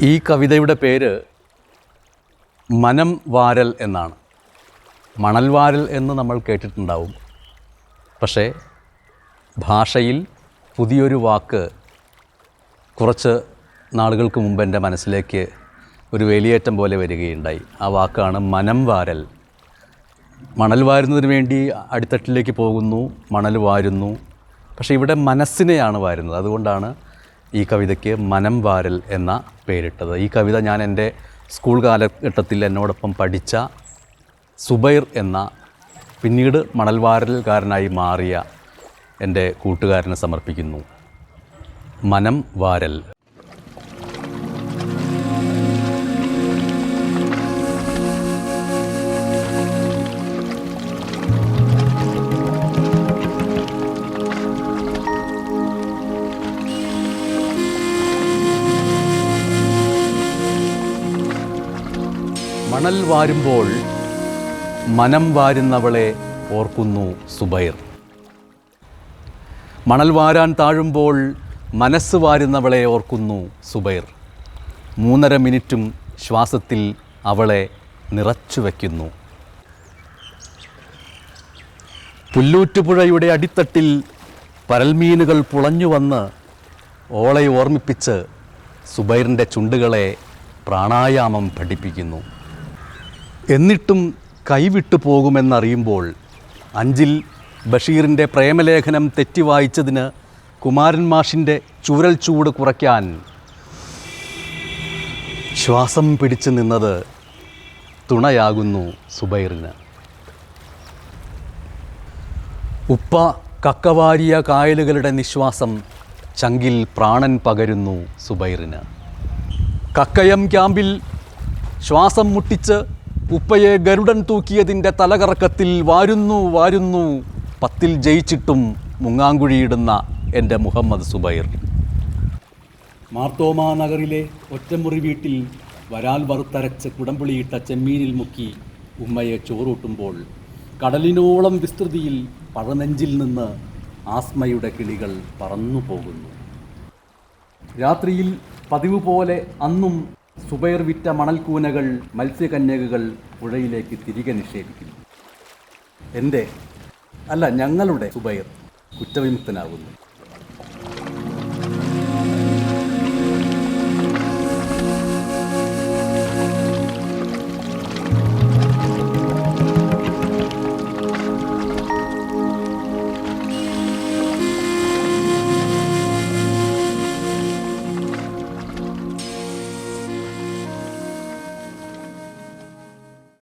ഈ കവിതയുടെ പേര് മനം വാരൽ എന്നാണ്. മണൽ വാരൽ എന്ന് നമ്മൾ കേട്ടിട്ടുണ്ടാവും. പക്ഷേ ഭാഷയിൽ പുതിയൊരു വാക്ക് കുറച്ച് നാളുകൾക്ക് മുമ്പ് എൻ്റെ മനസ്സിലേക്ക് ഒരു വേലിയേറ്റം പോലെ വരികയുണ്ടായി. ആ വാക്കാണ് മനം വാരൽ. മണൽ വാരുന്നതിന് വേണ്ടി അടിത്തട്ടിലേക്ക് പോകുന്നു, മണൽ വാരുന്നു. പക്ഷേ ഇവിടെ മനസ്സിനെയാണ് വാരുന്നത്. അതുകൊണ്ടാണ് ഈ കവിതയ്ക്ക് മനം വാരൽ എന്ന പേരിട്ടത്. ഈ കവിത ഞാൻ എൻ്റെ സ്കൂൾ കാലഘട്ടത്തിൽ എന്നോടൊപ്പം പഠിച്ച സുബൈർ എന്ന പിന്നീട് മണൽ വാരൽക്കാരനായി മാറിയ എൻ്റെ കൂട്ടുകാരന് സമർപ്പിക്കുന്നു. മനം വാരൽ. മണൽ വാരുമ്പോൾ മനം വാരുന്നവളെ ഓർക്കുന്നു സുബൈർ. മണൽ വാരാൻ താഴുമ്പോൾ മനസ്സ് വാരുന്നവളെ ഓർക്കുന്നു സുബൈർ. 3.5 മിനിറ്റും ശ്വാസത്തിൽ അവളെ നിറച്ചു വയ്ക്കുന്നു. പുല്ലൂറ്റുപുഴയുടെ അടിത്തട്ടിൽ പരൽമീനുകൾ പുളഞ്ഞു വന്ന് ഓളെ ഓർമ്മിപ്പിച്ച് സുബൈറിൻ്റെ ചുണ്ടുകളെ പ്രാണായാമം പഠിപ്പിക്കുന്നു. എന്നിട്ടും കൈവിട്ടു പോകുമെന്നറിയുമ്പോൾ 5-ൽ ബഷീറിൻ്റെ പ്രേമലേഖനം തെറ്റി വായിച്ചതിന് കുമാരൻ മാഷിൻ്റെ ചൂരൽ ചൂട് കുറയ്ക്കാൻ ശ്വാസം പിടിച്ചു നിന്നത് തുണയാകുന്നു സുബൈറിന്. ഉപ്പ കക്കവാരിയ കായലുകളുടെ നിശ്വാസം ചങ്കിൽ പ്രാണൻ പകരുന്നു സുബൈറിന്. കക്കയം ക്യാമ്പിൽ ശ്വാസം മുട്ടിച്ച് ഉപ്പയെ ഗരുഡൻ തൂക്കിയതിൻ്റെ തലകറക്കത്തിൽ വാരുന്നു 10-ൽ ജയിച്ചിട്ടും മുങ്ങാങ്കുഴിയിടുന്ന എൻ്റെ മുഹമ്മദ് സുബൈർ. മാർത്തോമാ നഗറിലെ ഒറ്റമുറി വീട്ടിൽ വരാൽ വറുത്തരച്ച് കുടംപുളിയിട്ട ചെമ്മീനിൽ മുക്കി ഉമ്മയെ ചോറൂട്ടുമ്പോൾ കടലിനോളം വിസ്തൃതിയിൽ പഴനെഞ്ചിൽ നിന്ന് ആസ്മയുടെ കിളികൾ പറന്നു പോകുന്നു. രാത്രിയിൽ പതിവ് പോലെ അന്നും സുബൈർ വിറ്റ മണൽക്കൂനകൾ മത്സ്യകന്യകകൾ പുഴയിലേക്ക് തിരികെ നിക്ഷേപിക്കുന്നു. എൻ്റെ അല്ല, ഞങ്ങളുടെ സുബൈർ കുറ്റവിമുക്തനാകുന്നു.